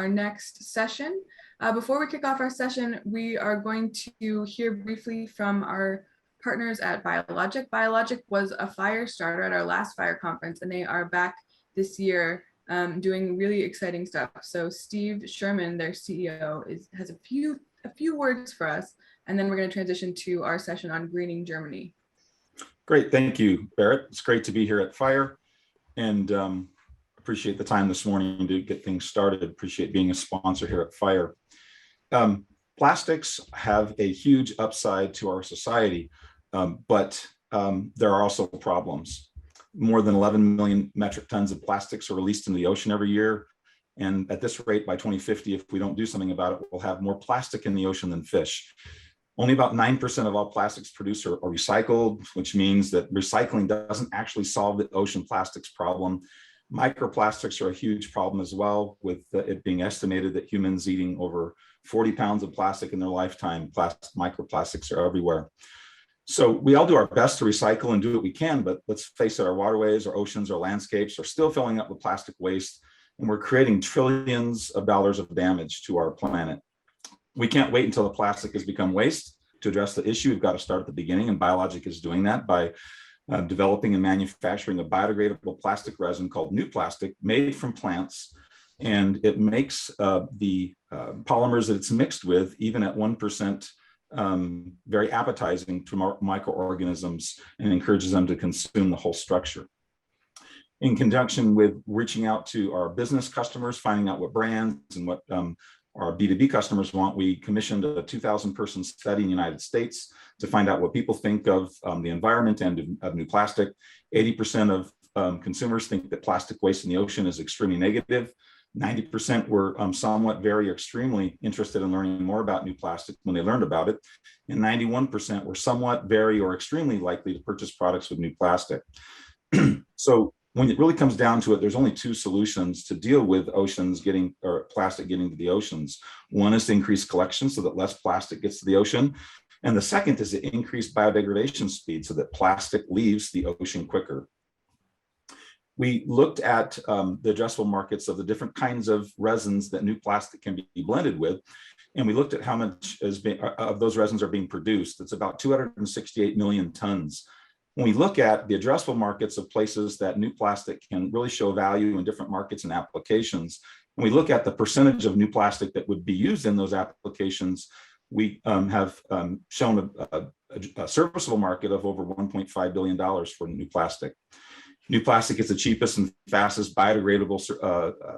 our next session. Before we kick off our session, we are going to hear briefly from our partners at Biologic. Biologic was a fire starter at our last fire conference, and they are back this year doing really exciting stuff. So Steve Sherman, their CEO, has a few words for us, and then we're going to transition to our session on greening Germany. Great, thank you, Barrett. It's great to be here at Fire, and appreciate the time this morning to get things started. Appreciate being a sponsor here at Fire. Plastics have a huge upside to our society, but there are also problems. More than 11 million metric tons of plastics are released into the ocean every year. And at this rate, by 2050, if we don't do something about it, we'll have more plastic in the ocean than fish. Only about 9% of all plastics produced are recycled, which means that recycling doesn't actually solve the ocean plastics problem. Microplastics are a huge problem as well, with it being estimated that humans eating over 40 pounds of plastic in their lifetime. Microplastics are everywhere. So we all do our best to recycle and do what we can, but let's face it, our waterways, our oceans, our landscapes are still filling up with plastic waste, and we're creating trillions of dollars of damage to our planet. We can't wait until the plastic has become waste to address the issue. We've got to start at the beginning, and Biologic is doing that by developing and manufacturing a biodegradable plastic resin called New Plastic, made from plants, and it makes the polymers that it's mixed with, even at 1%, very appetizing to microorganisms, and encourages them to consume the whole structure. In conjunction with reaching out to our business customers, finding out what brands and what our B2B customers want, we commissioned a 2,000-person study in the United States to find out what people think of the environment and of new plastic. 80% of consumers think that plastic waste in the ocean is extremely negative. 90% were somewhat, very, or extremely interested in learning more about new plastic when they learned about it. And 91% were somewhat, very, or extremely likely to purchase products with new plastic. So when it really comes down to it, there's only two solutions to deal with oceans getting, or plastic getting to the oceans. One is to increase collection so that less plastic gets to the ocean. And the second is to increase biodegradation speed so that plastic leaves the ocean quicker. We looked at the addressable markets of the different kinds of resins that new plastic can be blended with. And we looked at how much of those resins are being produced. It's about 268 million tons. When we look at the addressable markets of places that new plastic can really show value in different markets and applications, and we look at the percentage of new plastic that would be used in those applications, we have shown a serviceable market of over $1.5 billion for new plastic. New plastic is the cheapest and fastest biodegradable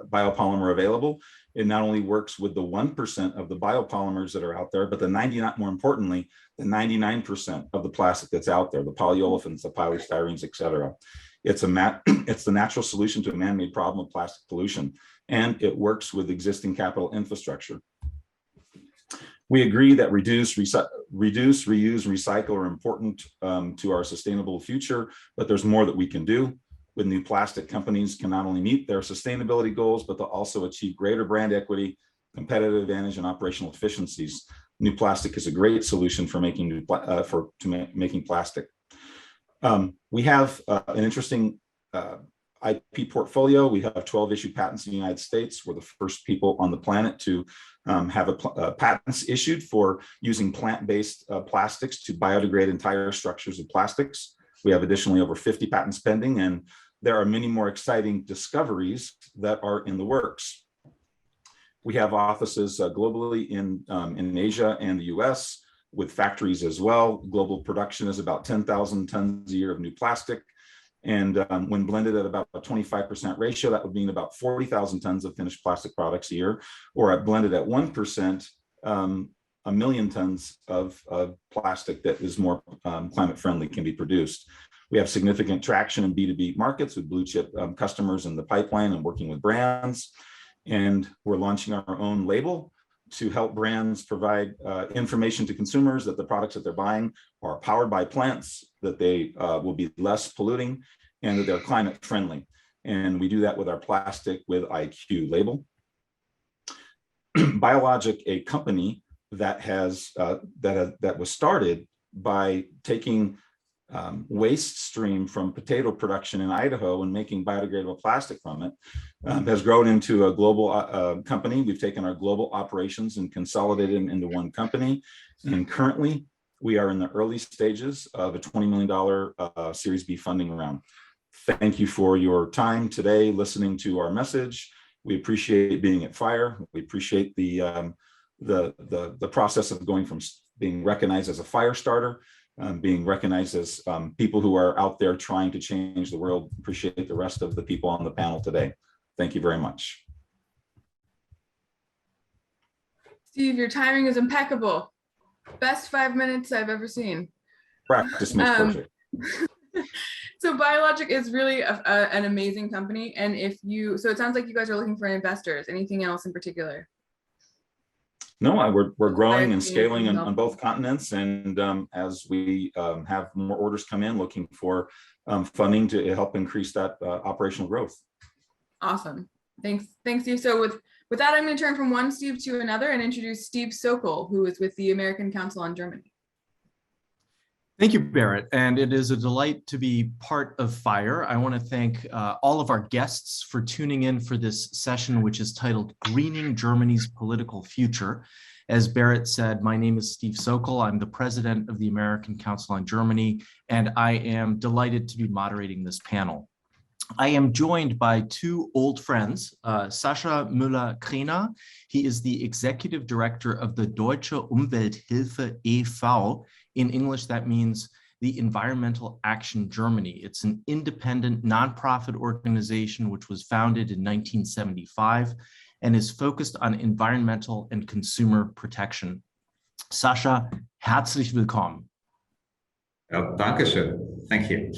biopolymer available. It not only works with the 1% of the biopolymers that are out there, but more importantly, the 99% of the plastic that's out there, the polyolefins, the polystyrenes, et cetera. It's the natural solution to a man-made problem of plastic pollution, and it works with existing capital infrastructure. We agree that reduce, reuse, recycle are important to our sustainable future, but there's more that we can do. With new plastic, companies can not only meet their sustainability goals, but they'll also achieve greater brand equity, competitive advantage, and operational efficiencies. New plastic is a great solution for making making plastic. We have an interesting IP portfolio. We have 12 issued patents in the United States. We're the first people on the planet to have patents issued for using plant-based plastics to biodegrade entire structures of plastics. We have additionally over 50 patents pending, and there are many more exciting discoveries that are in the works. We have offices globally in Asia and the US, with factories as well. Global production is about 10,000 tons a year of new plastic. And when blended at about a 25% ratio, that would mean about 40,000 tons of finished plastic products a year, or blended at 1%, a million tons of plastic that is more climate friendly can be produced. We have significant traction in B2B markets with blue chip customers in the pipeline and working with brands. And we're launching our own label to help brands provide information to consumers that the products that they're buying are powered by plants, that they will be less polluting, and that they're climate friendly. And we do that with our Plastic with IQ label. Biologic, a company that was started by taking waste stream from potato production in Idaho and making biodegradable plastic from it has grown into a global company. We've taken our global operations and consolidated them into one company. And currently, we are in the early stages of a $20 million Series B funding round. Thank you for your time today, listening to our message. We appreciate being at FIRE. We appreciate the process of going from being recognized as a fire starter, being recognized as people who are out there trying to change the world. Appreciate the rest of the people on the panel today. Thank you very much. Steve, your timing is impeccable. Best 5 minutes I've ever seen. Practice makes perfect. So Biologic is really an amazing company. And so it sounds like you guys are looking for investors. Anything else in particular? No, we're growing and scaling on both continents. And as we have more orders come in, looking for funding to help increase that operational growth. Awesome. Thanks, Steve. So with that, I'm going to turn from one Steve to another and introduce Steve Sokol, who is with the American Council on Germany. Thank you, Barrett. And it is a delight to be part of FIRE. I want to thank all of our guests for tuning in for this session, which is titled Greening Germany's Political Future. As Barrett said, my name is Steve Sokol. I'm the president of the American Council on Germany, and I am delighted to be moderating this panel. I am joined by two old friends, Sascha Müller-Krehner. He is the executive director of the Deutsche Umwelthilfe e.V. In English, that means the Environmental Action Germany. It's an independent nonprofit organization which was founded in 1975 and is focused on environmental and consumer protection. Sascha, herzlich willkommen. Dankeschön. Thank you.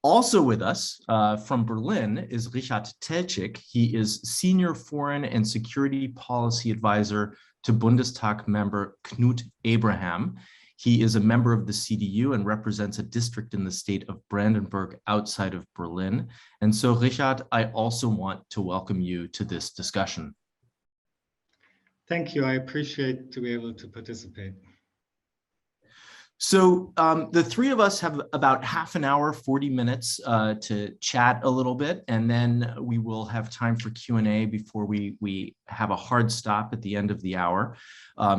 Also with us from Berlin is Richard Teltschik. He is Senior Foreign and Security Policy Advisor to Bundestag member Knut Abraham. He is a member of the CDU and represents a district in the state of Brandenburg outside of Berlin. And so, Richard, I also want to welcome you to this discussion. Thank you. I appreciate to be able to participate. So the three of us have about half an hour, 40 minutes to chat a little bit, and then we will have time for Q&A before we have a hard stop at the end of the hour.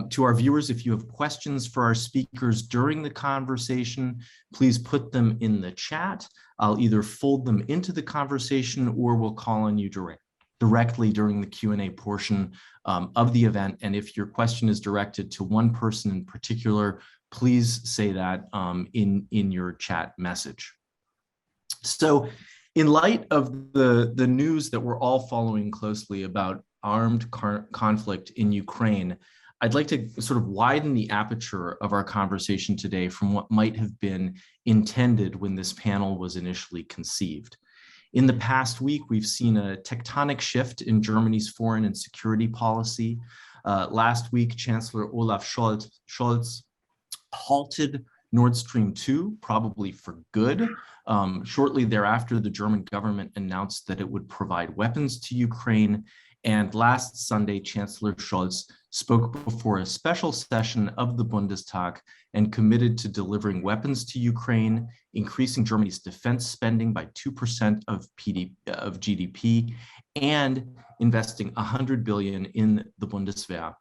To our viewers, if you have questions for our speakers during the conversation, please put them in the chat. I'll either fold them into the conversation or we'll call on you directly during the Q&A portion of the event. And if your question is directed to one person in particular, please say that in your chat message. So in light of the news that we're all following closely about armed conflict in Ukraine, I'd like to sort of widen the aperture of our conversation today from what might have been intended when this panel was initially conceived. In the past week, we've seen a tectonic shift in Germany's foreign and security policy. Last week, Chancellor Olaf Scholz halted Nord Stream 2, probably for good. Shortly thereafter, the German government announced that it would provide weapons to Ukraine. And last Sunday, Chancellor Scholz spoke before a special session of the Bundestag and committed to delivering weapons to Ukraine, increasing Germany's defense spending by 2% of GDP, and investing 100 billion in the Bundeswehr.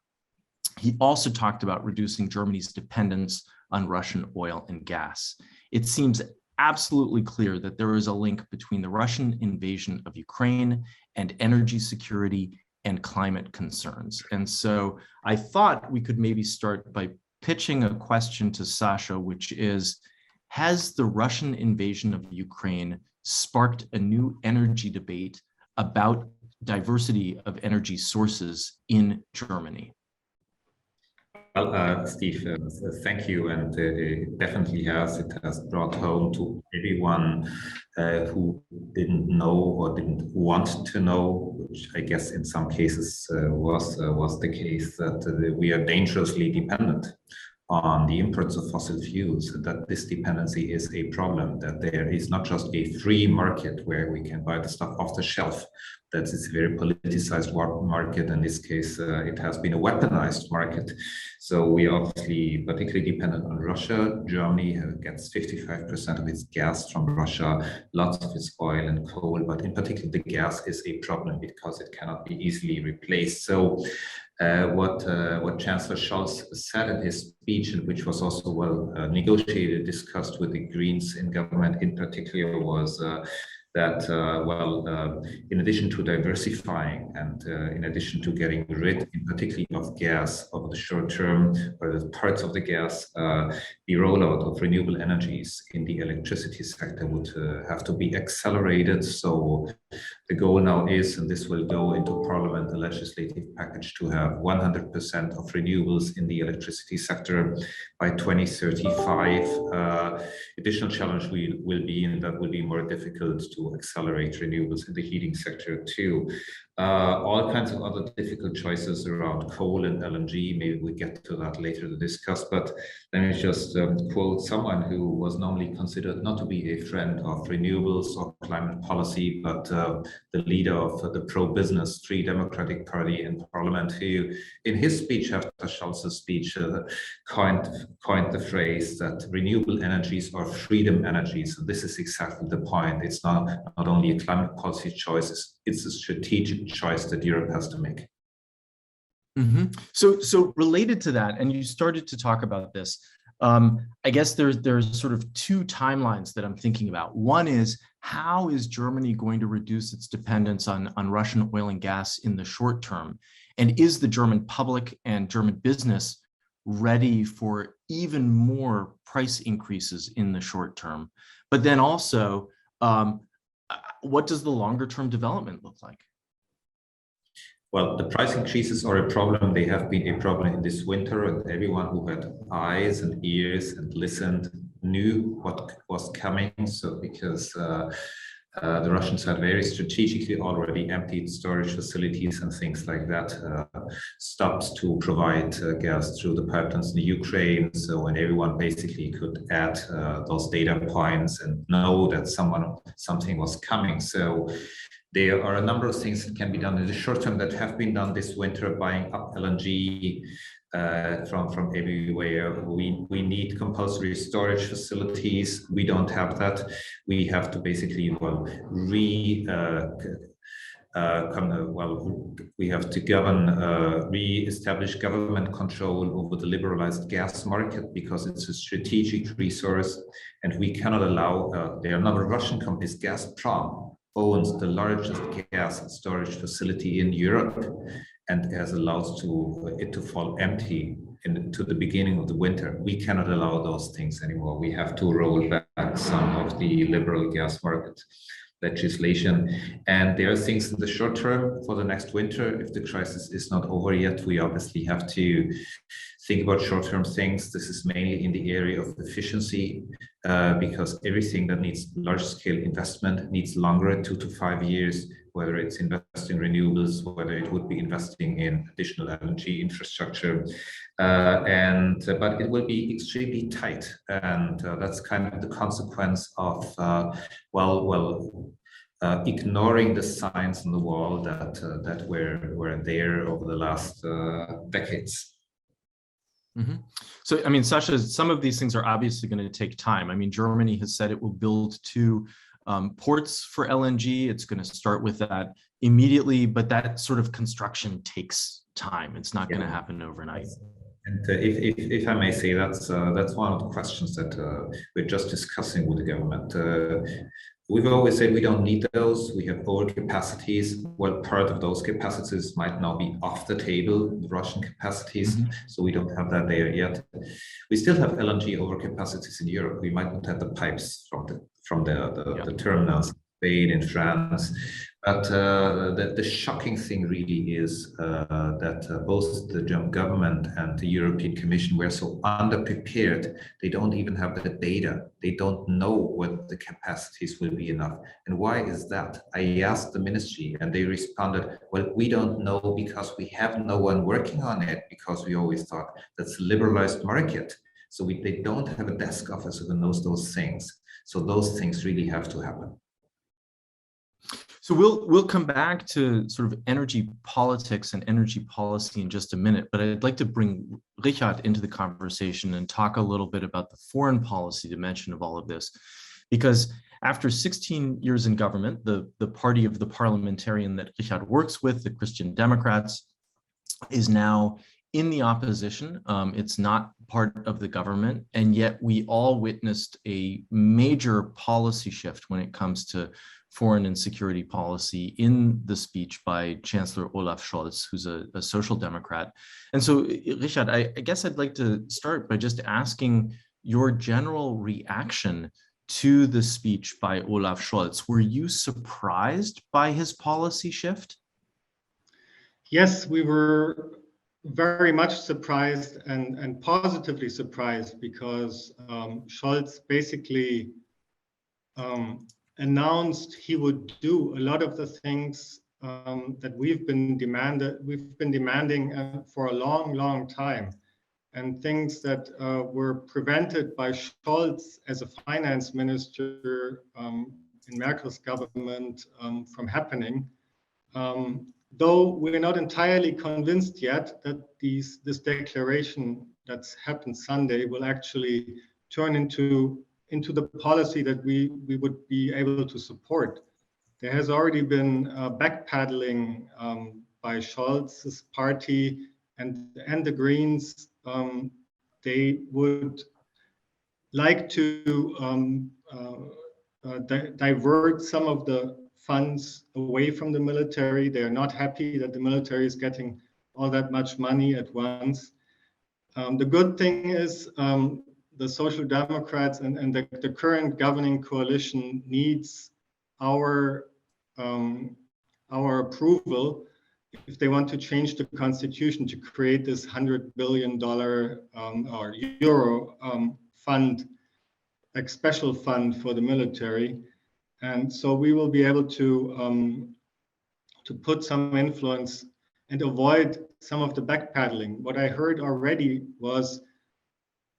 He also talked about reducing Germany's dependence on Russian oil and gas. It seems absolutely clear that there is a link between the Russian invasion of Ukraine and energy security and climate concerns. And so I thought we could maybe start by pitching a question to Sascha, which is, has the Russian invasion of Ukraine sparked a new energy debate about diversity of energy sources in Germany? Well, Steve, thank you, and it definitely has. It has brought home to everyone who didn't know or didn't want to know, which I guess in some cases was the case, that we are dangerously dependent on the imports of fossil fuels, that this dependency is a problem, that there is not just a free market where we can buy the stuff off the shelf, that it's a very politicized market. In this case, it has been a weaponized market. So we are obviously particularly dependent on Russia. Germany gets 55% of its gas from Russia, lots of its oil and coal, but in particular the gas is a problem because it cannot be easily replaced. So what Chancellor Scholz said in his speech, and which was also well negotiated, discussed with the Greens in government in particular, was that, in addition to diversifying and in addition to getting rid, in particularly of gas over the short term, or the parts of the gas, the rollout of renewable energies in the electricity sector would have to be accelerated. So the goal now is, and this will go into Parliament, the legislative package, to have 100% of renewables in the electricity sector by 2035. Additional challenge will be, and that will be more difficult, to accelerate renewables in the heating sector too. All kinds of other difficult choices around coal and LNG. Maybe we get to that later to discuss, but let me just quote someone who was normally considered not to be a friend of renewables or climate policy, but the leader of the pro-business Free Democratic Party in Parliament, who in his speech after Scholz's speech coined the phrase that renewable energies are freedom energies. And this is exactly the point. It's not only a climate policy choice, it's a strategic choice that Europe has to make. Mm-hmm. So related to that, and you started to talk about this, I guess there's sort of two timelines that I'm thinking about. One is, how is Germany going to reduce its dependence on Russian oil and gas in the short term? And is the German public and German business ready for even more price increases in the short term? But then also, what does the longer term development look like? Well, the price increases are a problem. They have been a problem in this winter, and everyone who had eyes and ears and listened knew what was coming. So because the Russians had very strategically already emptied storage facilities and things like that, stopped to provide gas through the pipelines in the Ukraine. So when everyone basically could add those data points and know that something was coming. So there are a number of things that can be done in the short term that have been done this winter, buying up LNG from everywhere. We need compulsory storage facilities. We don't have that. We have to basically we have to re-establish government control over the liberalized gas market, because it's a strategic resource, and we cannot allow. There are a number of Russian companies. Gazprom owns the largest gas storage facility in Europe and has allowed it to fall empty to the beginning of the winter. We cannot allow those things anymore. We have to roll back some of the liberal gas market legislation. And there are things in the short term for the next winter. If the crisis is not over yet, we obviously have to think about short-term things. This is mainly in the area of efficiency, because everything that needs large-scale investment needs longer, 2 to 5 years, whether it's investing in renewables, whether it would be investing in additional LNG infrastructure. But it will be extremely tight. And that's kind of the consequence of, ignoring the signs on the wall that were there over the last decades. Mm-hmm. So, I mean, Sasha, some of these things are obviously going to take time. I mean, Germany has said it will build 2 ports for LNG. It's going to start with that immediately, but that sort of construction takes time. It's not going to happen overnight. And if I may say, that's one of the questions that we're just discussing with the government. We've always said we don't need those. We have overcapacities. Well, part of those capacities might now be off the table, the Russian capacities. Mm-hmm. So we don't have that there yet. We still have LNG overcapacities in Europe. We might not have the pipes from the terminals, Spain and France. But the shocking thing really is that both the German government and the European Commission were so underprepared. They don't even have the data. They don't know what the capacities will be enough. And why is that? I asked the ministry and they responded, well, we don't know because we have no one working on it, because we always thought that's a liberalized market. So they don't have a desk officer who knows those things. So those things really have to happen. So we'll come back to sort of energy politics and energy policy in just a minute, but I'd like to bring Richard into the conversation and talk a little bit about the foreign policy dimension of all of this. Because after 16 years in government, the party of the parliamentarian that Richard works with, the Christian Democrats, is now in the opposition. It's not part of the government, and yet we all witnessed a major policy shift when it comes to foreign and security policy in the speech by Chancellor Olaf Scholz, who's a social democrat. And so, Richard, I guess I'd like to start by just asking your general reaction to the speech by Olaf Scholz. Were you surprised by his policy shift? Yes, we were very much surprised and positively surprised, because Scholz basically announced he would do a lot of the things that we've been demanding for a long time, and things that were prevented by Scholz as a finance minister in Merkel's government from happening. Though we're not entirely convinced yet that this declaration that's happened Sunday will actually turn into the policy that we would be able to support. There has already been backpedaling by Scholz's party and the Greens. They would like to divert some of the funds away from the military. They are not happy that the military is getting all that much money at once. The good thing is the Social Democrats and the current governing coalition needs our approval if they want to change the constitution to create this $100 billion or euro fund, like special fund for the military. And so we will be able to put some influence and avoid some of the backpedaling. What I heard already was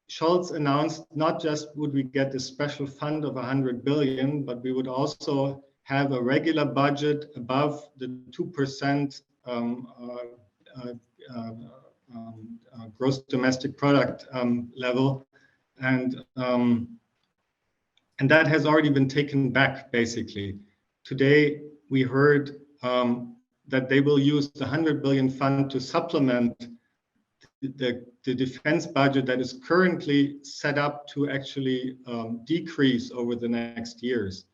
Scholz announced not just would we get this special fund of 100 billion, but we would also have a regular budget above the 2% gross domestic product level, and that has already been taken back. Basically, today we heard that they will use the 100 billion fund to supplement the defense budget that is currently set up to actually decrease over the next years.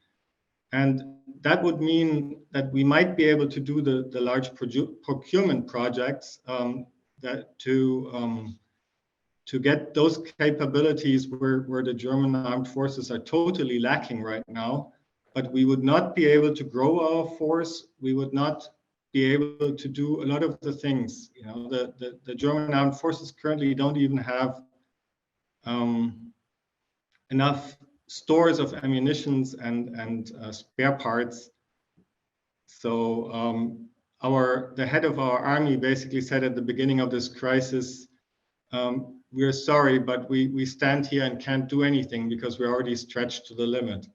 And that would mean that we might be able to do the large procurement projects that to get those capabilities where the German armed forces are totally lacking right now. But we would not be able to grow our force. We would not be able to do a lot of the things. You know, the German armed forces currently don't even have enough stores of ammunitions and spare parts. So the head of our army basically said at the beginning of this crisis, we're sorry, but we stand here and can't do anything because we're already stretched to the limit.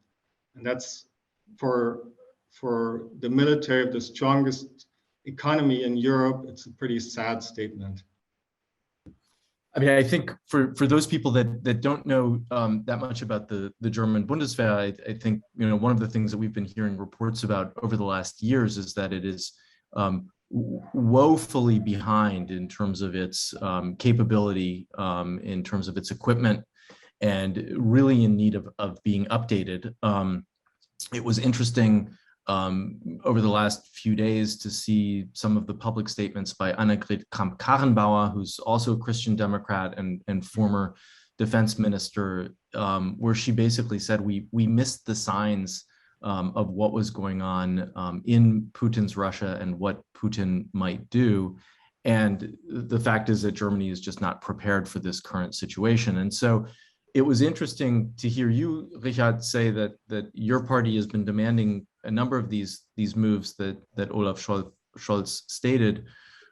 And that's for the military of the strongest economy in Europe, it's a pretty sad statement. I mean, I think for those people that don't know that much about the German Bundeswehr, I think, you know, one of the things that we've been hearing reports about over the last years is that it is woefully behind in terms of its capability, in terms of its equipment, and really in need of being updated. It was interesting over the last few days to see some of the public statements by Annegret Kramp-Karrenbauer, who's also a Christian Democrat and former defense minister, where she basically said we missed the signs of what was going on in Putin's Russia and what Putin might do. And the fact is that Germany is just not prepared for this current situation. And so it was interesting to hear you, Richard, say that your party has been demanding a number of these moves that Olaf Scholz stated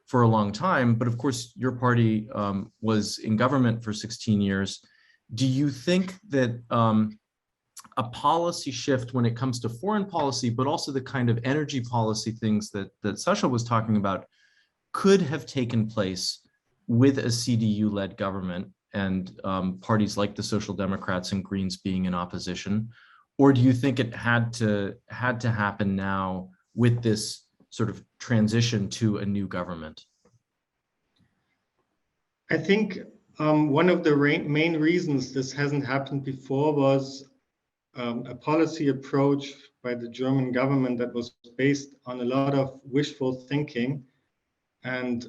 for a long time. But of course, your party was in government for 16 years. Do you think that a policy shift when it comes to foreign policy, but also the kind of energy policy things that Sasha was talking about, could have taken place with a CDU-led government and parties like the Social Democrats and Greens being in opposition? Or do you think it had to happen now with this sort of transition to a new government? I think one of the main reasons this hasn't happened before was a policy approach by the German government that was based on a lot of wishful thinking and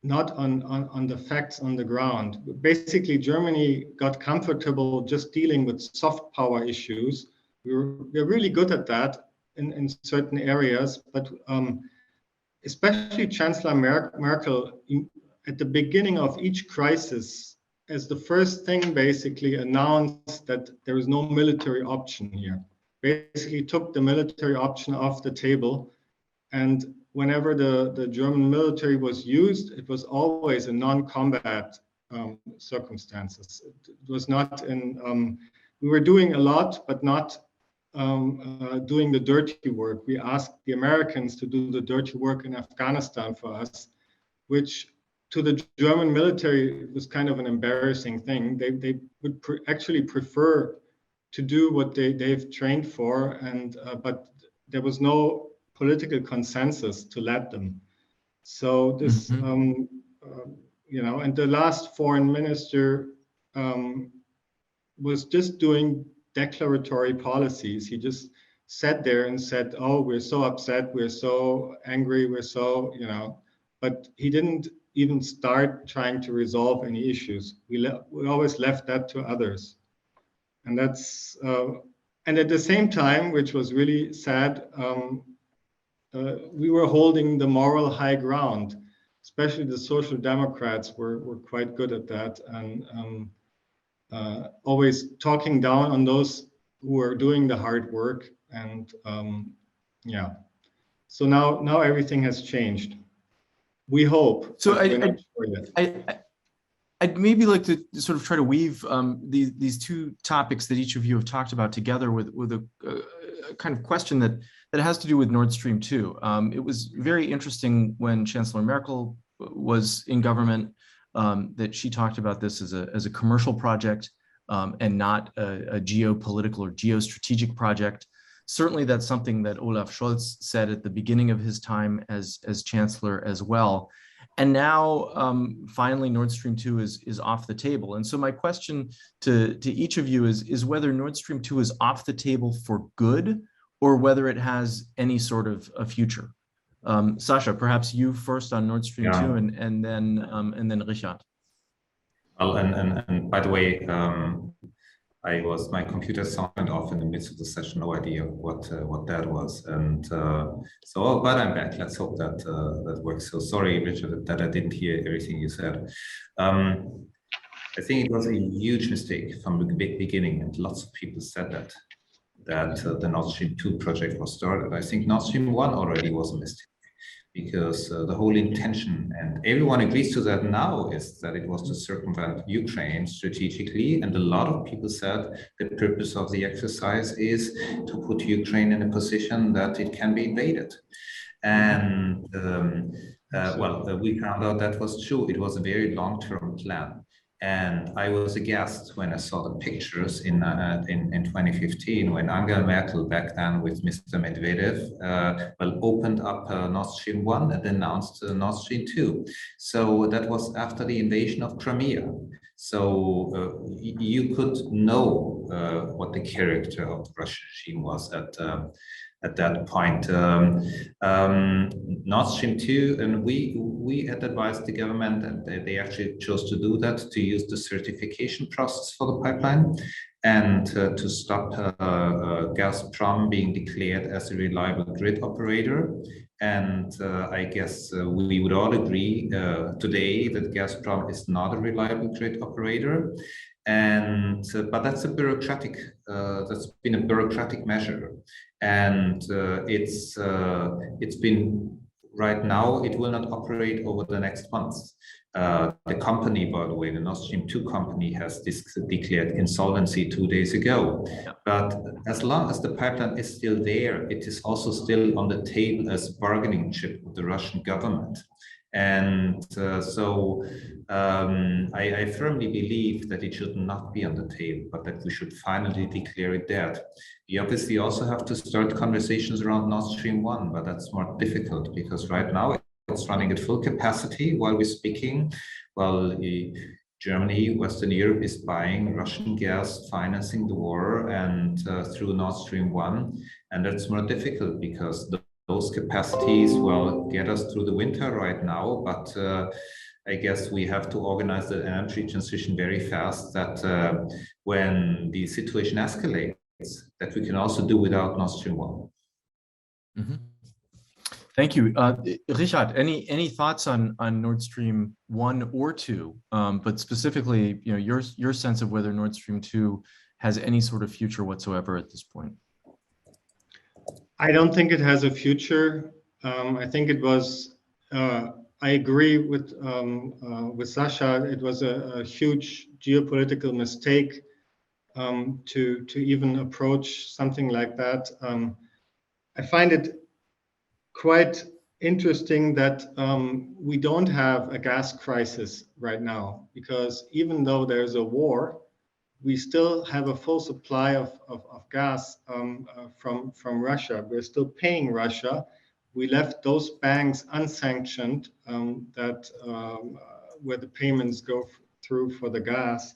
not on the facts on the ground. Basically, Germany got comfortable just dealing with soft power issues. We're really good at that in certain areas, but especially Chancellor Merkel, at the beginning of each crisis, as the first thing, basically announced that there is no military option here. Basically took the military option off the table, and whenever the German military was used, it was always in non-combat circumstances. It was not in, we were doing a lot, but not doing the dirty work. We asked the Americans to do the dirty work in Afghanistan for us, which to the German military was kind of an embarrassing thing. They would actually prefer to do what they've trained for, and but there was no political consensus to let them. So this, you know, and the last foreign minister was just doing declaratory policies. He just sat there and said, "Oh, we're so upset, we're so angry, we're so, you know," but he didn't even start trying to resolve any issues. We always left that to others, and that's and at the same time, which was really sad. We were holding the moral high ground, especially the Social Democrats were quite good at that, and always talking down on those who are doing the hard work. And yeah, so now everything has changed. We hope. So I'd maybe like to sort of try to weave these two topics that each of you have talked about together with a kind of question that has to do with Nord Stream 2. It was very interesting when Chancellor Merkel was in government that she talked about this as a commercial project and not a geopolitical or geostrategic project. Certainly that's something that Olaf Scholz said at the beginning of his time as Chancellor as well. And now, finally, Nord Stream 2 is off the table. And so my question to each of you is whether Nord Stream 2 is off the table for good, or whether it has any sort of a future. Sasha, perhaps you first on Nord Stream 2, and then Richard. Well, and by the way, my computer sounded off in the midst of the session. No idea what that was, and so. But I'm back. Let's hope that that works. So sorry, Richard, that I didn't hear everything you said. I think it was a huge mistake from the beginning, and lots of people said that the Nord Stream 2 project was started. I think Nord Stream 1 already was a mistake, because the whole intention, and everyone agrees to that now, is that it was to circumvent Ukraine strategically. And a lot of people said the purpose of the exercise is to put Ukraine in a position that it can be invaded. And we found out that was true. It was a very long-term plan. And I was aghast when I saw the pictures in 2015, when Angela Merkel, back then with Mr. Medvedev, opened up Nord Stream 1 and announced Nord Stream 2. So that was after the invasion of Crimea. So you could know what the character of the Russian regime was at that point. Nord Stream 2, and we had advised the government, and they actually chose to do that, to use the certification process for the pipeline. and to stop Gazprom being declared as a reliable grid operator. And I guess we would all agree today that Gazprom is not a reliable grid operator. And but that's that's been a bureaucratic measure, and it's been right now. It will not operate over the next months. The company, by the way, the Nord Stream 2 company, has declared insolvency 2 days ago. Yeah. But as long as the pipeline is still there, it is also still on the table as bargaining chip with the Russian government. And I firmly believe that it should not be on the table, but that we should finally declare it dead. We obviously also have to start conversations around Nord Stream 1, but that's more difficult because right now it's running at full capacity while we're speaking, while Germany, Western Europe is buying Russian gas, financing the war, and through Nord Stream 1. And that's more difficult because those capacities will get us through the winter right now, but I guess we have to organize the energy transition very fast, that when the situation escalates, that we can also do without Nord Stream 1. Mm-hmm. Thank you. Richard, any thoughts on Nord Stream 1 or 2, but specifically, your sense of whether Nord Stream 2 has any sort of future whatsoever at this point? I don't think it has a future. I think it was. I agree with Sasha. It was a huge geopolitical mistake to even approach something like that. I find it quite interesting that we don't have a gas crisis right now, because even though there's a war, we still have a full supply of gas from Russia. We're still paying Russia. We left those banks unsanctioned where the payments go through for the gas.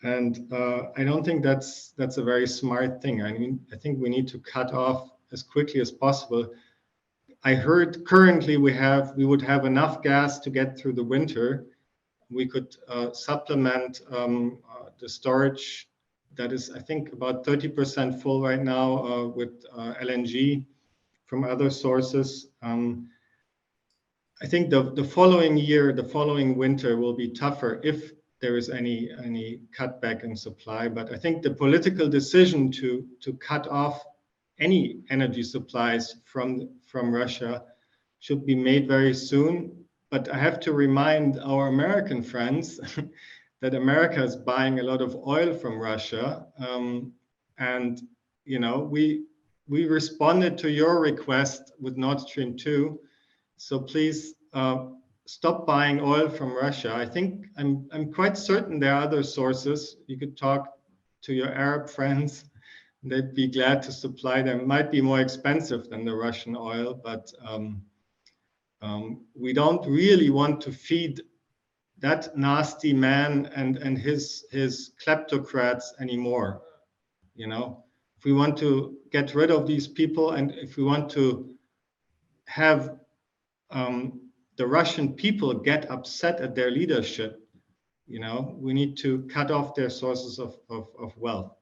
And I don't think that's a very smart thing. I mean, I think we need to cut off as quickly as possible. I heard currently we would have enough gas to get through the winter. We could supplement the storage that is, I think, about 30% full right now with LNG from other sources. I think the following year, the following winter will be tougher if there is any cutback in supply. But I think the political decision to cut off any energy supplies from Russia should be made very soon. But I have to remind our American friends that America is buying a lot of oil from Russia. And, we responded to your request with Nord Stream 2. So please stop buying oil from Russia. I think I'm quite certain there are other sources. You could talk to your Arab friends. They'd be glad to supply them. It might be more expensive than the Russian oil, but we don't really want to feed that nasty man and his kleptocrats anymore. If we want to get rid of these people, and if we want to have the Russian people get upset at their leadership, we need to cut off their sources of wealth.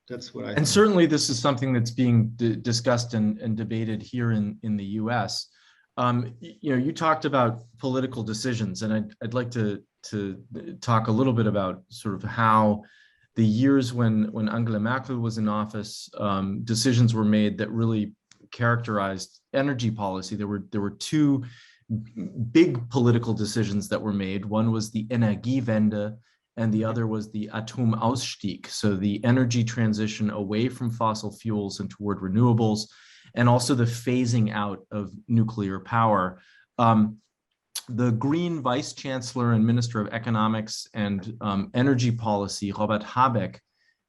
That's what I think. And certainly this is something that's being discussed and debated here in the US. You talked about political decisions, and I'd like to talk a little bit about sort of how the years when Angela Merkel was in office, decisions were made that really characterized energy policy. There were two big political decisions that were made. One was the Energiewende, and the other was the Atomausstieg, so the energy transition away from fossil fuels and toward renewables, and also the phasing out of nuclear power. The Green Vice Chancellor and Minister of Economics and Energy Policy, Robert Habeck,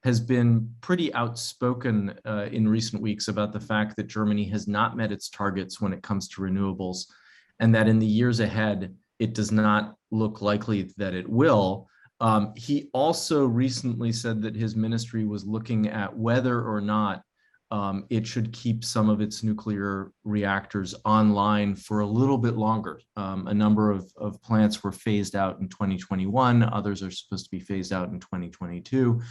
has been pretty outspoken in recent weeks about the fact that Germany has not met its targets when it comes to renewables, and that in the years ahead, it does not look likely that it will. He also recently said that his ministry was looking at whether or not it should keep some of its nuclear reactors online for a little bit longer. A number of plants were phased out in 2021. Others are supposed to be phased out in 2022.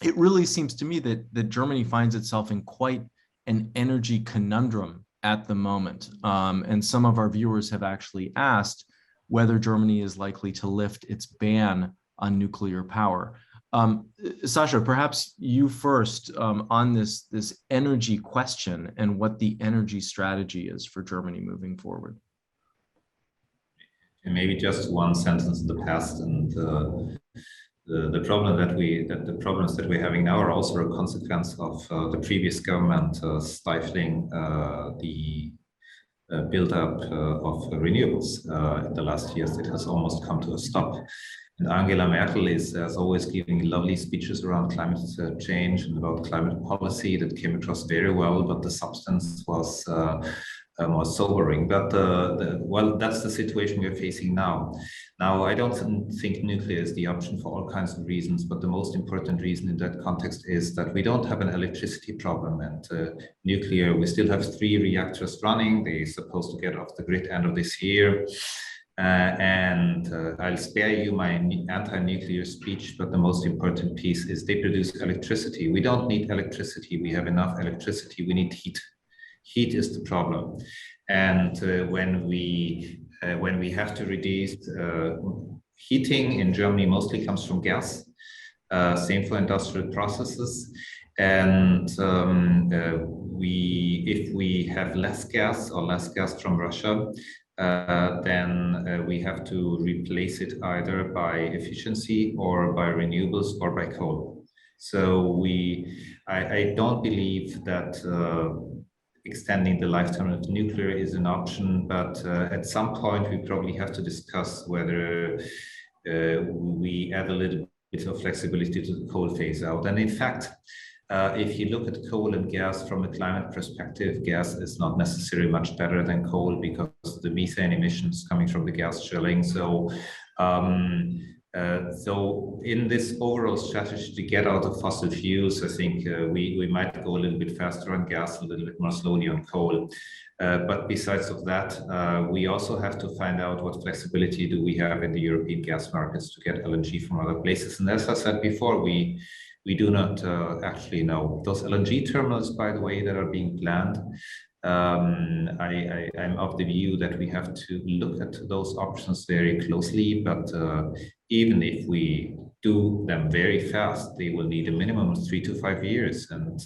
It really seems to me that Germany finds itself in quite an energy conundrum at the moment. And some of our viewers have actually asked whether Germany is likely to lift its ban on nuclear power. Sasha, perhaps you first on this energy question and what the energy strategy is for Germany moving forward. And maybe just one sentence in the past, and the problems that we're having now are also a consequence of the previous government stifling the build-up of renewables in the last years. It has almost come to a stop. And Angela Merkel is, as always, giving lovely speeches around climate change and about climate policy that came across very well, but the substance was more sobering. But well, that's the situation we're facing now. Now, I don't think nuclear is the option for all kinds of reasons, but the most important reason in that context is that we don't have an electricity problem. And nuclear, we still have 3 reactors running. They're supposed to get off the grid end of this year. I'll spare you my anti-nuclear speech, but the most important piece is they produce electricity. We don't need electricity. We have enough electricity. We need heat. Heat is the problem. And when we have to reduce heating in Germany, mostly comes from gas. Same for industrial processes. And if we have less gas from Russia, then we have to replace it either by efficiency or by renewables or by coal. So I don't believe that extending the lifetime of nuclear is an option, but at some point we probably have to discuss whether we add a little bit of flexibility to the coal phase out. And in fact, if you look at coal and gas from a climate perspective, gas is not necessarily much better than coal because the methane emissions coming from the gas drilling. So, so in this overall strategy to get out of fossil fuels, I think we might go a little bit faster on gas, a little bit more slowly on coal. But besides of that, we also have to find out what flexibility do we have in the European gas markets to get LNG from other places. And as I said before, we do not actually know. Those LNG terminals, by the way, that are being planned, I'm of the view that we have to look at those options very closely, but even if we do them very fast, they will need a minimum of 3 to 5 years. And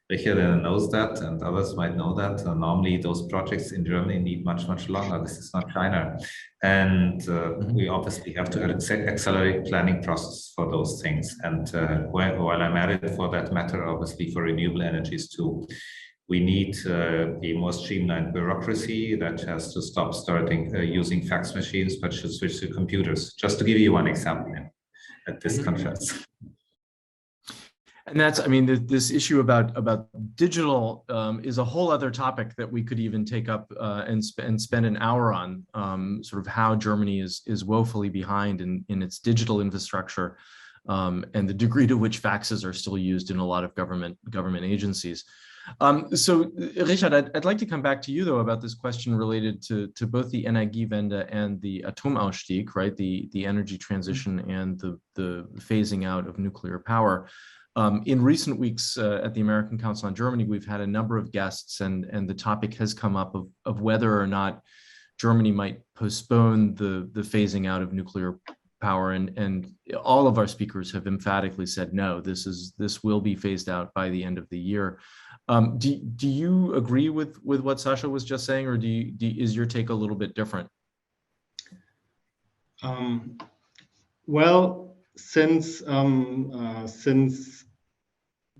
Richard knows that, and others might know that. Normally, those projects in Germany need much, much longer. This is not China. And we obviously have to accelerate planning process for those things. And while I'm at it for that matter, obviously for renewable energies too, we need a more streamlined bureaucracy that has to stop using fax machines, but should switch to computers. Just to give you one example at this conference. And that's, I mean, this issue about digital is a whole other topic that we could even take up and spend an hour on, sort of how Germany is woefully behind in its digital infrastructure and the degree to which faxes are still used in a lot of government agencies. So Richard, I'd like to come back to you though about this question related to both the Energiewende and the Atomausstieg, right? The energy transition and the phasing out of nuclear power. In recent weeks at the American Council on Germany, we've had a number of guests, and the topic has come up of whether or not Germany might postpone the phasing out of nuclear power, and all of our speakers have emphatically said no. This will be phased out by the end of the year. Do you agree with what Sasha was just saying, or is your take a little bit different? Well, since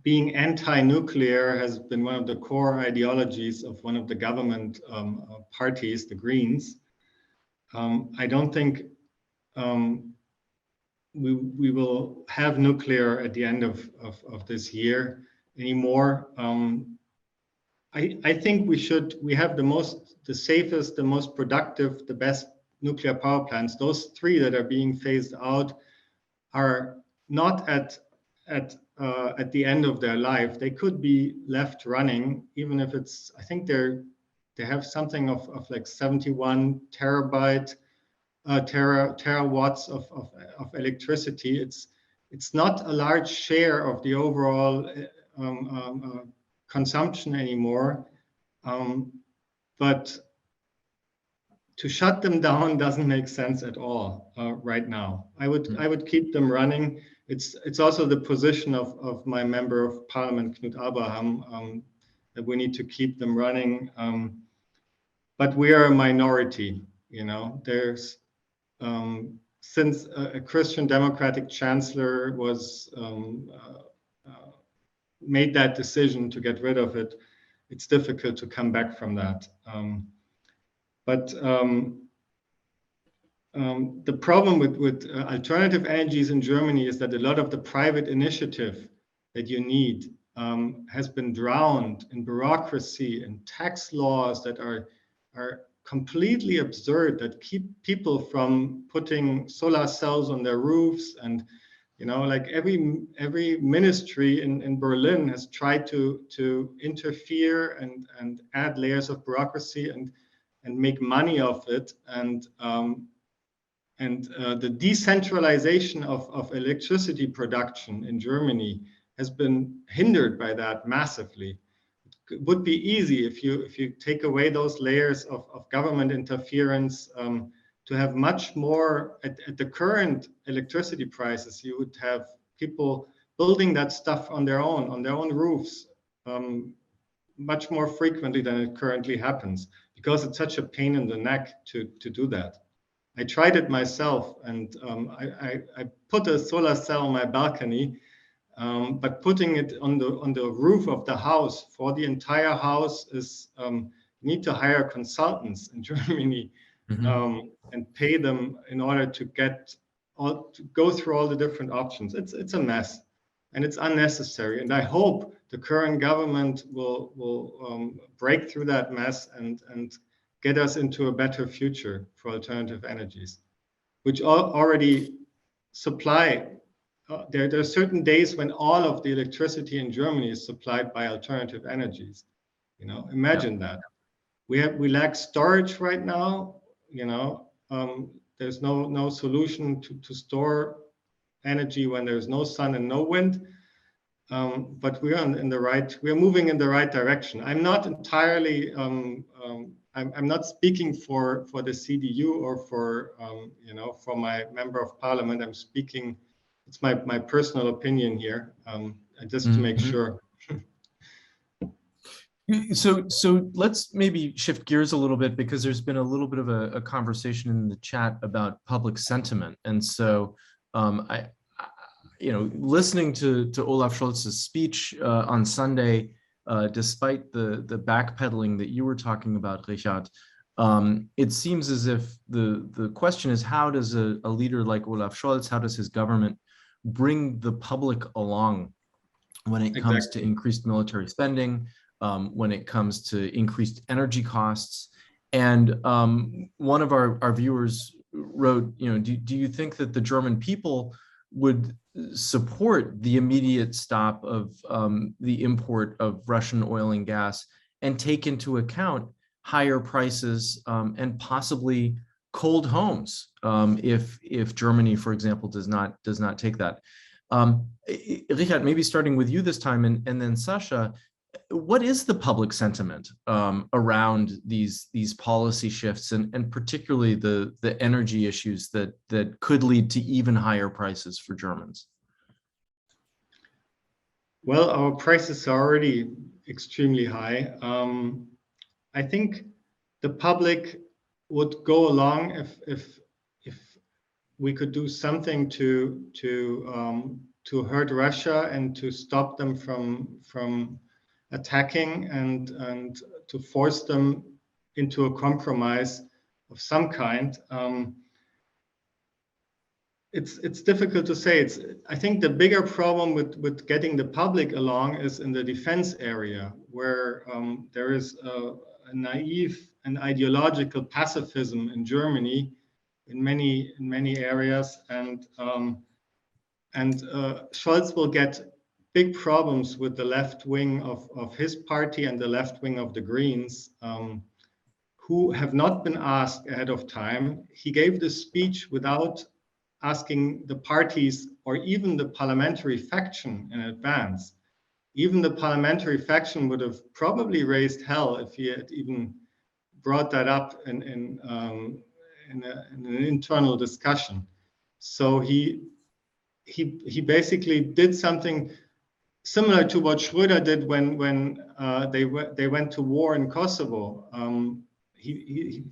being anti-nuclear has been one of the core ideologies of one of the government parties, the Greens, I don't think we will have nuclear at the end of this year anymore. I think we have the safest, the most productive, the best nuclear power plants. Those 3 that are being phased out are not at at the end of their life, they could be left running, even if it's, I think they have something of like 71 terawatts of electricity. It's not a large share of the overall consumption anymore, but to shut them down doesn't make sense at all right now. I would keep them running. It's also the position of my member of parliament, Knut Abraham, that we need to keep them running. But we are a minority, you know. There's since a Christian democratic chancellor was made that decision to get rid of it, it's difficult to come back from that. The problem with alternative energies in Germany is that a lot of the private initiative that you need has been drowned in bureaucracy and tax laws that are completely absurd, that keep people from putting solar cells on their roofs. And you know, like every ministry in Berlin has tried to interfere and add layers of bureaucracy and make money of it. And the decentralization of electricity production in Germany has been hindered by that massively. It would be easy if you take away those layers of government interference, to have much more at the current electricity prices. You would have people building that stuff on their own roofs, much more frequently than it currently happens, because it's such a pain in the neck to do that. I tried it myself, and I put a solar cell on my balcony, but putting it on the roof of the house for the entire house is, you need to hire consultants in Germany, and pay them in order to go through all the different options. It's a mess, and it's unnecessary. And I hope the current government will break through that mess and get us into a better future for alternative energies, which already supply. There are certain days when all of the electricity in Germany is supplied by alternative energies. You know, imagine that. We lack storage right now. You know, there's no solution to store energy when there's no sun and no wind. But we are we're moving in the right direction. I'm not entirely, I'm not speaking for the CDU or for, you know, for my member of parliament. I'm speaking, it's my personal opinion here, just to make sure. So let's maybe shift gears a little bit, because there's been a little bit of a conversation in the chat about public sentiment. And so you know, listening to Olaf Scholz's speech on Sunday, despite the backpedaling that you were talking about, Richard, it seems as if the question is, how does a leader like Olaf Scholz, how does his government bring the public along when it comes to increased military spending, when it comes to increased energy costs? And one of our viewers wrote, you know, do you think that the German people would support the immediate stop of the import of Russian oil and gas, and take into account higher prices and possibly cold homes if Germany, for example, does not take that? Richard, maybe starting with you this time, and then Sasha, what is the public sentiment around these policy shifts, and particularly the energy issues that could lead to even higher prices for Germans? Well, our prices are already extremely high. I think the public would go along if we could do something to hurt Russia and to stop them from attacking, and to force them into a compromise of some kind. It's difficult to say. I think the bigger problem with getting the public along is in the defense area, where there is a naive and ideological pacifism in Germany in many areas, and Scholz will get big problems with the left wing of his party and the left wing of the Greens, who have not been asked ahead of time. He gave this speech without asking the parties or even the parliamentary faction in advance. Even the parliamentary faction would have probably raised hell if he had even brought that up in an internal discussion. So he basically did something similar to what Schröder did when they went to war in Kosovo. He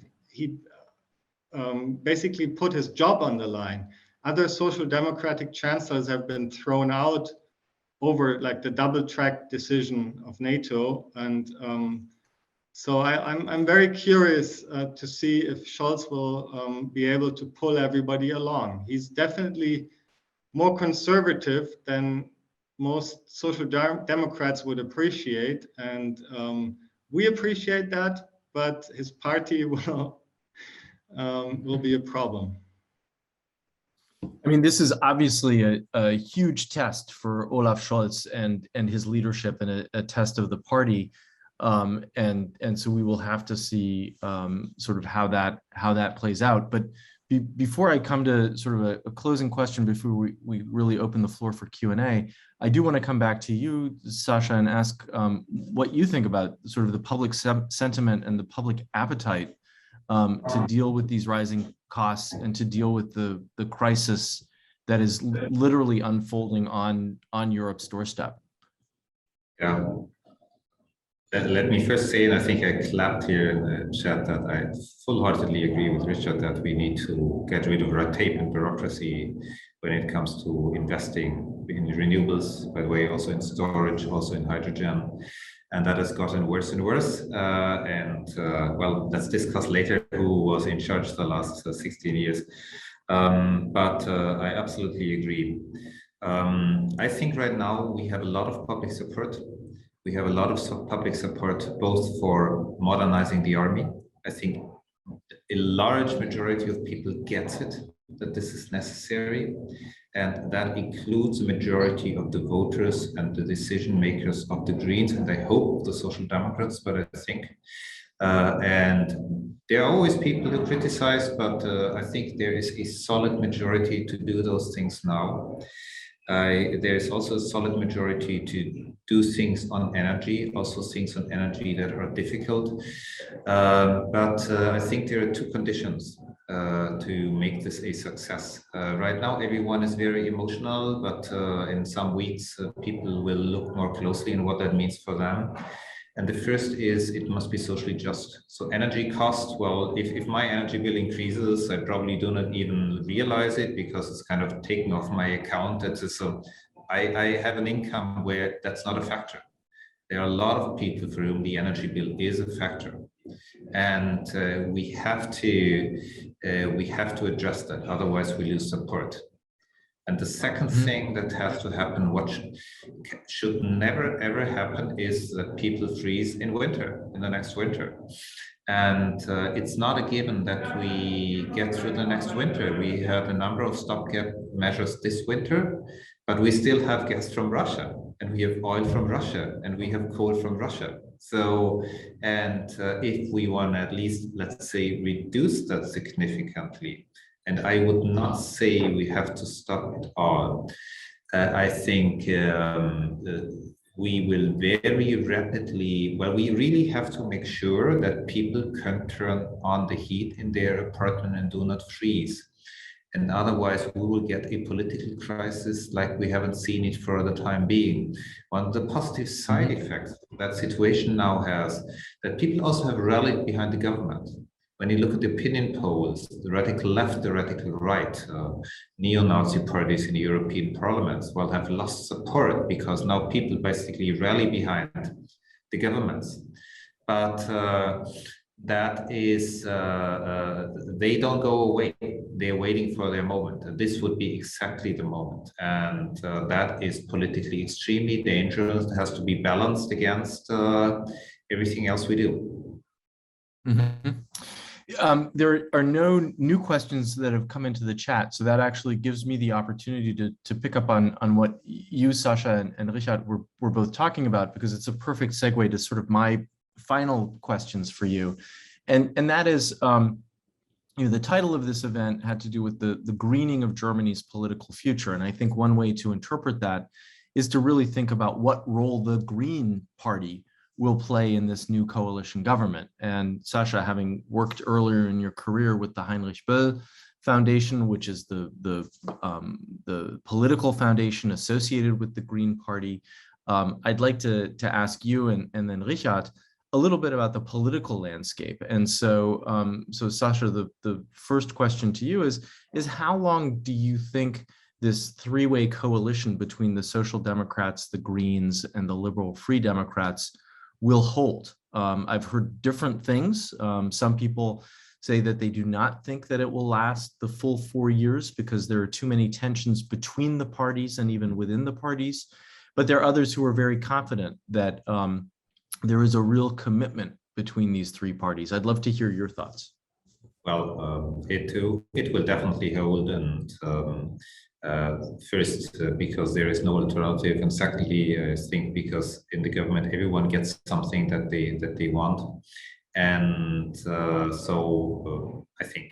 basically put his job on the line. Other social democratic chancellors have been thrown out over like the double track decision of NATO. And so I'm very curious to see if Scholz will be able to pull everybody along. He's definitely more conservative than most social democrats would appreciate. And we appreciate that, but his party will be a problem. I mean, this is obviously a huge test for Olaf Scholz and his leadership, and a test of the party. And so we will have to see sort of how that plays out. But before I come to sort of a closing question, before we really open the floor for Q&A, I do want to come back to you, Sasha, and ask what you think about sort of the public sentiment and the public appetite to deal with these rising costs and to deal with the crisis that is literally unfolding on Europe's doorstep. Yeah. Let me first say, and I think I clapped here in the chat, that I full-heartedly agree with Richard that we need to get rid of red tape and bureaucracy when it comes to investing in renewables, by the way, also in storage, also in hydrogen. And that has gotten worse and worse. Well, let's discuss later who was in charge the last 16 years. But I absolutely agree. I think right now we have a lot of public support. We have a lot of public support both for modernizing the army. I think a large majority of people get it, that this is necessary. And that includes the majority of the voters and the decision makers of the Greens, and I hope the Social Democrats, but I think. And there are always people who criticize, but I think there is a solid majority to do those things now. There is also a solid majority to do things on energy, also things on energy that are difficult. But I think there are two conditions to make this a success. Right now, everyone is very emotional, but in some weeks, people will look more closely in what that means for them. And the first is it must be socially just. So energy cost, well, if my energy bill increases, I probably do not even realize it because it's kind of taken off my account. I have an income where that's not a factor. There are a lot of people for whom the energy bill is a factor. And we have to address that, otherwise we lose support. And the second thing that has to happen, what should never ever happen, is that people freeze in winter, in the next winter. And it's not a given that we get through the next winter. We have a number of stopgap measures this winter, but we still have gas from Russia, and we have oil from Russia, and we have coal from Russia. So, and if we want to at least, let's say, reduce that significantly, and I would not say we have to stop it all. I think we will very rapidly, well, we really have to make sure that people can turn on the heat in their apartment and do not freeze. And otherwise we will get a political crisis like we haven't seen it for the time being. One of the positive side effects that situation now has, that people also have rallied behind the government. When you look at the opinion polls, the radical left, the radical right, neo-Nazi parties in the European parliaments, well, have lost support because now people basically rally behind the governments. But that is, they don't go away. They're waiting for their moment. And this would be exactly the moment. And that is politically extremely dangerous. It has to be balanced against everything else we do. Mm-hmm. There are no new questions that have come into the chat, so that actually gives me the opportunity to pick up on what you, Sasha, and Richard were both talking about, because it's a perfect segue to sort of my final questions for you, and that is, the title of this event had to do with the greening of Germany's political future, and I think one way to interpret that is to really think about what role the Green Party will play in this new coalition government. And Sasha, having worked earlier in your career with the Heinrich Böll Foundation, which is the political foundation associated with the Green Party, I'd like to ask you and then Richard a little bit about the political landscape. And so, Sasha, the first question to you is how long do you think this three-way coalition between the Social Democrats, the Greens, and the Liberal Free Democrats will hold? I've heard different things. Some people say that they do not think that it will last the full 4 years because there are too many tensions between the parties and even within the parties. But there are others who are very confident that there is a real commitment between these three parties. I'd love to hear your thoughts. Well, it will definitely hold, and first because there is no alternative, and secondly, I think because in the government everyone gets something that they want, and so I think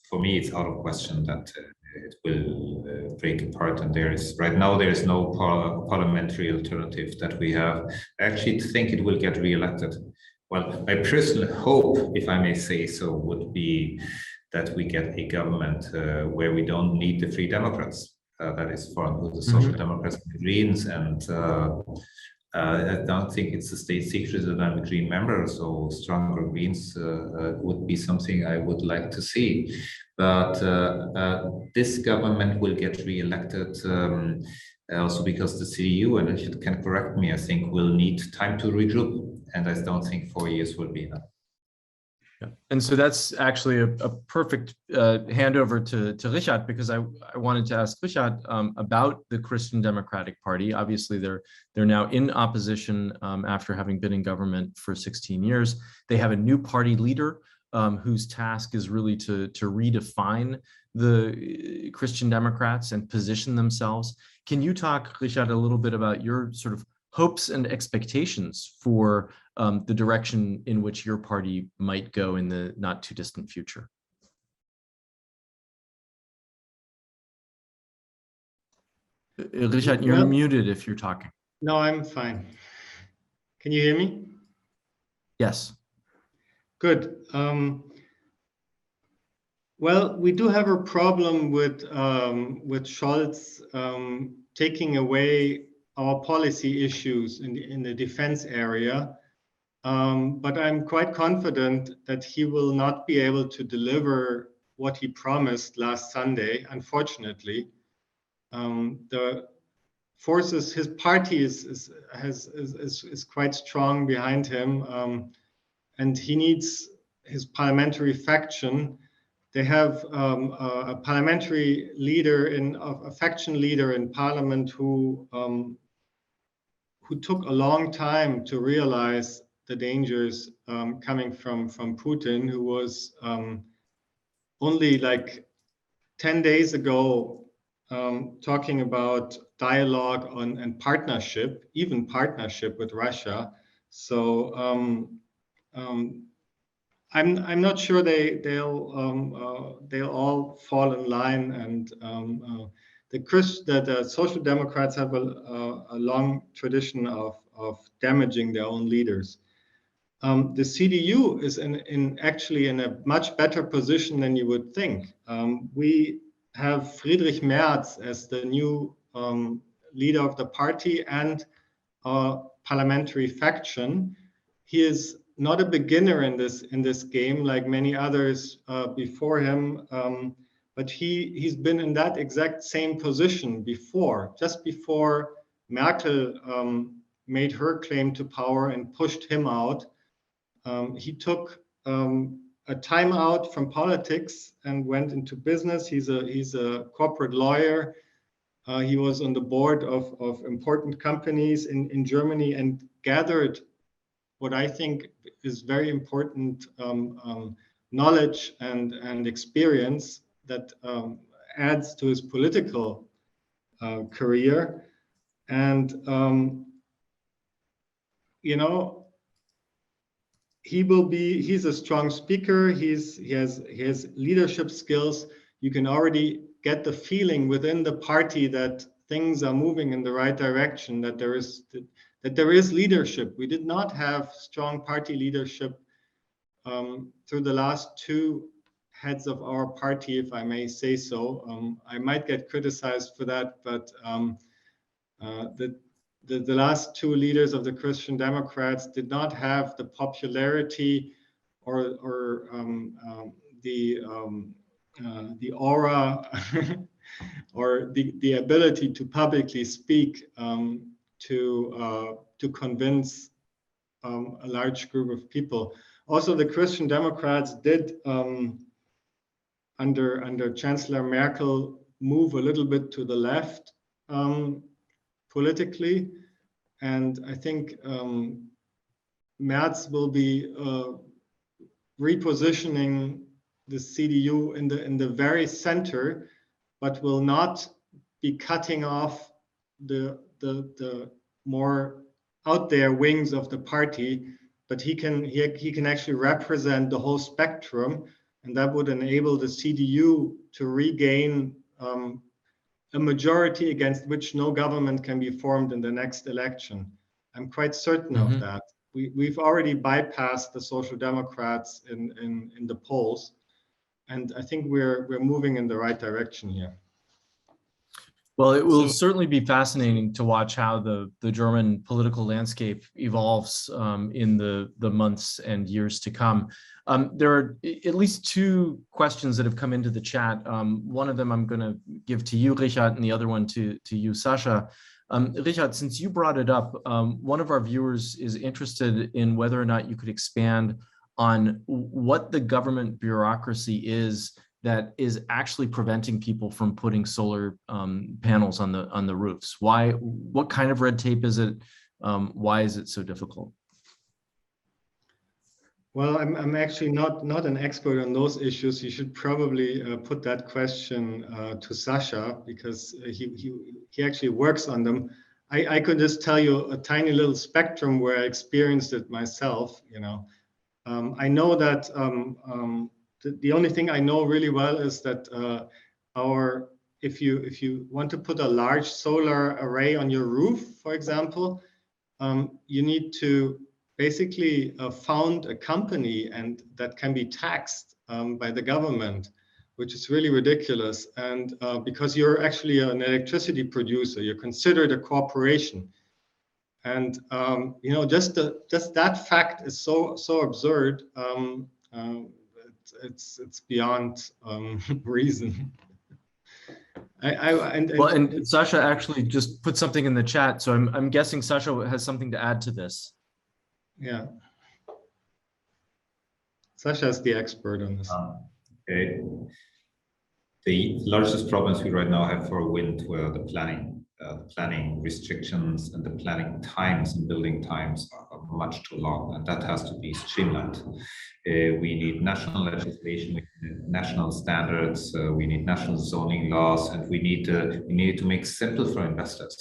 for me it's out of question that it will break apart, and right now there is no parliamentary alternative that we have. I actually think it will get re-elected. Well, my personal hope, if I may say so, would be that we get a government where we don't need the Free Democrats. That is formed with the Social Democrats and the Greens, and I don't think it's a state secret that I'm a Green member, so stronger Greens would be something I would like to see. But this government will get re-elected also because the CDU, and you can correct me, I think will need time to regroup. And I don't think 4 years will be enough. Yeah. And so that's actually a perfect handover to Richard, because I wanted to ask Richard about the Christian Democratic Party. Obviously, they're now in opposition after having been in government for 16 years. They have a new party leader whose task is really to redefine the Christian Democrats and position themselves. Can you talk, Richard, a little bit about your sort of hopes and expectations for the direction in which your party might go in the not too distant future? Richard, you're muted if you're talking. No, I'm fine. Can you hear me? Yes. Good. Well, we do have a problem with Scholz taking away our policy issues in the defense area. But I'm quite confident that he will not be able to deliver what he promised last Sunday, unfortunately. The forces, his party is quite strong behind him, and he needs his parliamentary faction. They have a parliamentary leader, a faction leader in parliament who took a long time to realize the dangers coming from Putin, who was only like 10 days ago talking about dialogue and partnership, even partnership with Russia. So I'm not sure they'll all fall in line, and the Social Democrats have a long tradition of damaging their own leaders. The CDU is actually in a much better position than you would think. We have Friedrich Merz as the new leader of the party and a parliamentary faction. He is not a beginner in this game like many others before him, but he's been in that exact same position before, just before Merkel made her claim to power and pushed him out. He took a time out from politics and went into business. He's a corporate lawyer. He was on the board of important companies in Germany and gathered what I think is very important knowledge and experience that adds to his political career. And you know, he's a strong speaker. He has leadership skills. You can already get the feeling within the party that things are moving in the right direction, that there is leadership. We did not have strong party leadership through the last two heads of our party, if I may say so. I might get criticized for that, but the last two leaders of the Christian Democrats did not have the popularity or the aura or the ability to publicly speak to convince a large group of people. Also, the Christian Democrats did under Chancellor Merkel move a little bit to the left politically, and I think Merz will be repositioning the CDU in the very center, but will not be cutting off the more out there wings of the party, but he can actually represent the whole spectrum, and that would enable the CDU to regain a majority against which no government can be formed in the next election. I'm quite certain of that. We've already bypassed the Social Democrats in the polls, and I think we're moving in the right direction here. Well, it will certainly be fascinating to watch how the German political landscape evolves in the months and years to come. There are at least two questions that have come into the chat. One of them I'm going to give to you, Richard, and the other one to you, Sasha. Richard, since you brought it up, one of our viewers is interested in whether or not you could expand on what the government bureaucracy is that is actually preventing people from putting solar panels on the roofs. Why? What kind of red tape is it? Why is it so difficult? Well, I'm actually not an expert on those issues. You should probably put that question to Sasha, because he actually works on them. I could just tell you a tiny little spectrum where I experienced it myself. You know, I know that the only thing I know really well is that if you want to put a large solar array on your roof, for example, you need to basically found a company, and that can be taxed by the government, which is really ridiculous. And because you're actually an electricity producer, you're considered a corporation. And you know, just that fact is so absurd. It's beyond reason. And Sasha actually just put something in the chat, so I'm guessing Sasha has something to add to this. Yeah, Sasha is the expert on this. Okay. The largest problems we right now have for wind were the planning restrictions, and the planning times and building times are much too long, and that has to be streamlined. We need national legislation, we need national standards, we need national zoning laws, and we need to make simple for investors.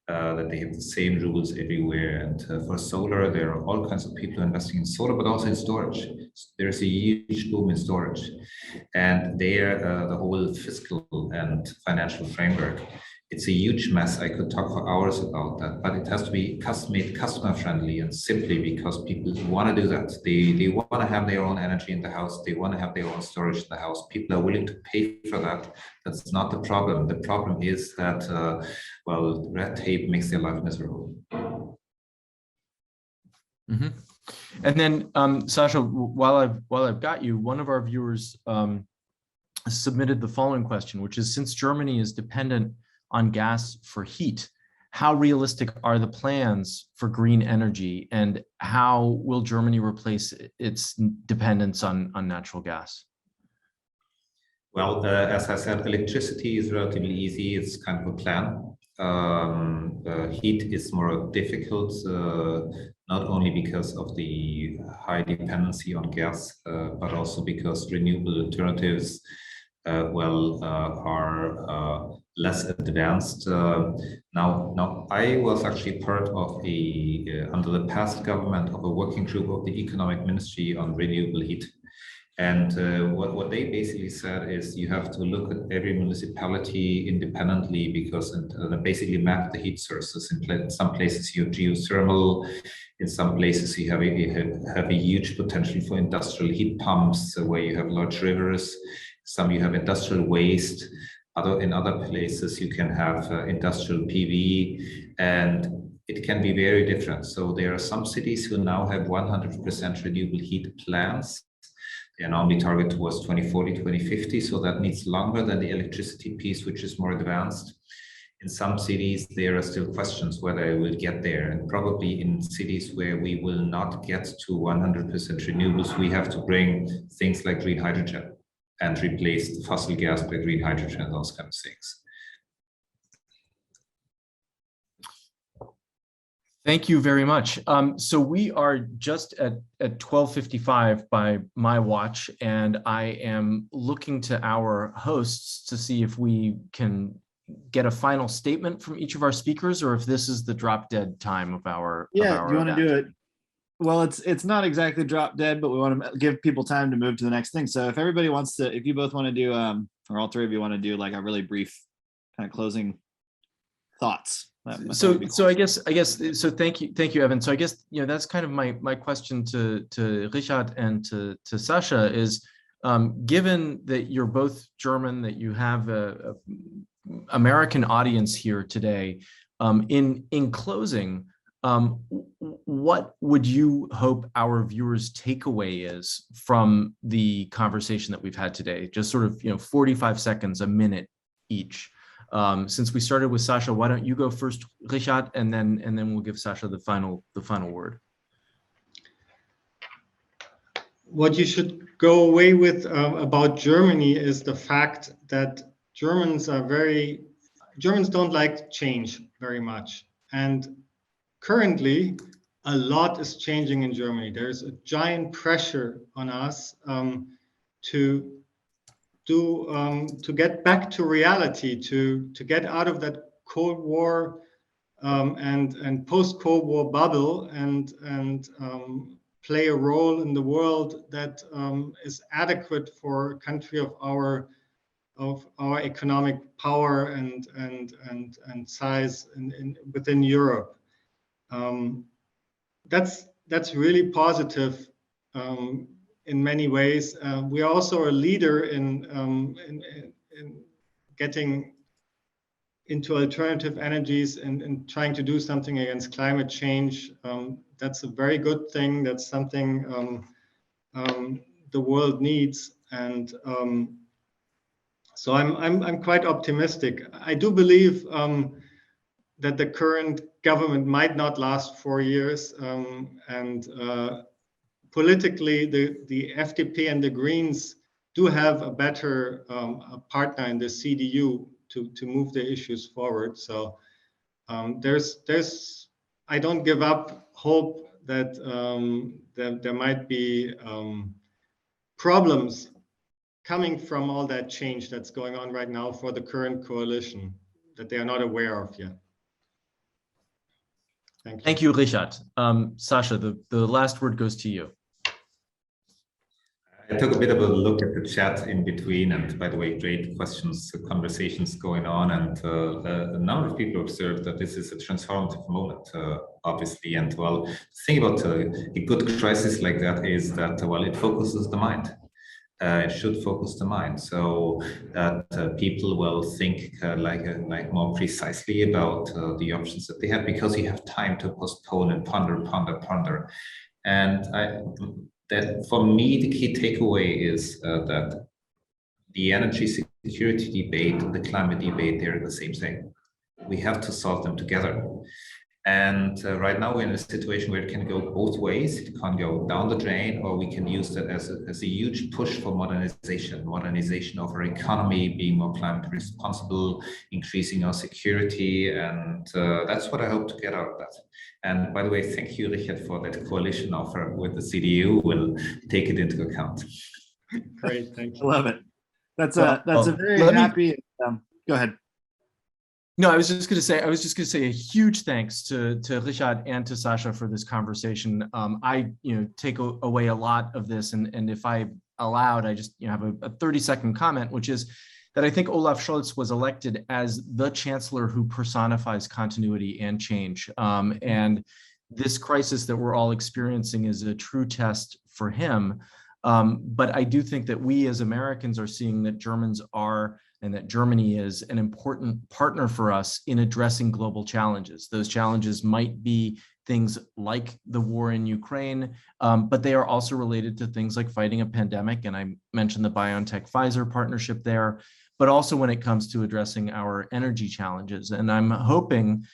That they have the same rules everywhere. And for solar, there are all kinds of people investing in solar, but also in storage. There's a huge boom in storage. And there, the whole fiscal and financial framework, it's a huge mess. I could talk for hours about that, but it has to be made customer friendly, and simply because people want to do that. They want to have their own energy in the house. They want to have their own storage in the house. People are willing to pay for that. That's not the problem. The problem is that, well, red tape makes their life miserable. Mm-hmm. And then, Sasha, while I've got you, one of our viewers submitted the following question, which is, since Germany is dependent on gas for heat, how realistic are the plans for green energy, and how will Germany replace its dependence on natural gas? Well, as I said, electricity is relatively easy. It's kind of a plan. Heat is more difficult. not only because of the high dependency on gas, but also because renewable alternatives are less advanced. Now, I was actually part of under the past government of a working group of the Economic Ministry on renewable heat. And what they basically said is you have to look at every municipality independently because they basically map the heat sources. In some places you have geothermal, in some places you have a huge potential for industrial heat pumps where you have large rivers. Some you have industrial waste. In other places you can have industrial PV, and it can be very different. So there are some cities who now have 100% renewable heat plans. They are normally targeted towards 2040, 2050. So that needs longer than the electricity piece, which is more advanced. In some cities, there are still questions whether it will get there. And probably in cities where we will not get to 100% renewables, we have to bring things like green hydrogen and replace fossil gas by green hydrogen and those kind of things. Thank you very much. So we are just at 12:55 by my watch, and I am looking to our hosts to see if we can get a final statement from each of our speakers, or if this is the drop dead time of our do you want to do it? Well, it's not exactly drop dead, but we want to give people time to move to the next thing. So if everybody wants to, if you both want to do, or all three of you want to do like a really brief kind of closing thoughts. So I guess so. Thank you, Evan. So I guess that's kind of my question to Richard and to Sasha is, given that you're both German, that you have a American audience here today, in closing, what would you hope our viewers' takeaway is from the conversation that we've had today? Just sort of 45 seconds, a minute each. Since we started with Sasha, why don't you go first, Richard, and then we'll give Sasha the final word. What you should go away with about Germany is the fact that Germans don't like change very much, and currently a lot is changing in Germany. There's a giant pressure on us to get back to reality, to get out of that Cold War and post-Cold War bubble and play a role in the world that is adequate for a country of our economic power and size within Europe. That's really positive. In many ways, we are also a leader in getting into alternative energies and trying to do something against climate change. That's a very good thing. That's something the world needs, and so I'm quite optimistic. I do believe that the current government might not last 4 years, and politically, the FDP and the Greens do have a better partner in the CDU to move the issues forward. So I don't give up hope that there might be problems coming from all that change that's going on right now for the current coalition that they are not aware of yet. Thank you. Thank you, Richard. Sasha, the last word goes to you. I took a bit of a look at the chat in between, and by the way, great questions, conversations going on, and a number of people observed that this is a transformative moment, obviously. And well, the thing about a good crisis like that is that, well, it focuses the mind. It should focus the mind, so that people will think like more precisely about the options that they have, because you have time to postpone and ponder. And that for me, the key takeaway is that the energy security debate and the climate debate, they're the same thing. We have to solve them together. And right now we're in a situation where it can go both ways. It can go down the drain, or we can use that as a huge push for modernization of our economy, being more climate responsible, increasing our security. And that's what I hope to get out of that. And by the way, thank you, Richard, for that coalition offer with the CDU. We'll take it into account. Great, thank you. I love it. That's a very happy. Go ahead. No, I was just going to say a huge thanks to Richard and to Sasha for this conversation. I take away a lot of this, and if I allowed, I just have a 30-second comment, which is that I think Olaf Scholz was elected as the chancellor who personifies continuity and change. And this crisis that we're all experiencing is a true test for him. But I do think that we as Americans are seeing that Germans are, and that Germany is, an important partner for us in addressing global challenges. Those challenges might be things like the war in Ukraine, but they are also related to things like fighting a pandemic. And I mentioned the BioNTech-Pfizer partnership there, but also when it comes to addressing our energy challenges. And I'm hoping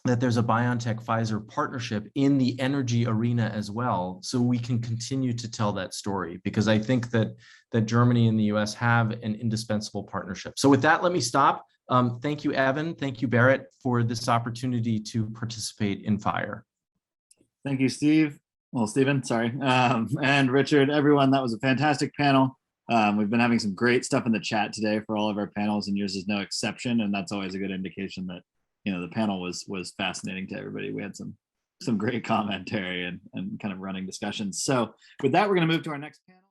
that there's a BioNTech-Pfizer partnership in the energy arena as well, so we can continue to tell that story, because I think that Germany and the US have an indispensable partnership. So with that, let me stop. Thank you, Evan. Thank you, Barrett, for this opportunity to participate in FIRE. Thank you, Steve. Well, Stephen, sorry. And Richard, everyone, that was a fantastic panel. We've been having some great stuff in the chat today for all of our panels, and yours is no exception. And that's always a good indication that the panel was fascinating to everybody. We had some great commentary and kind of running discussions. So with that, we're going to move to our next panel.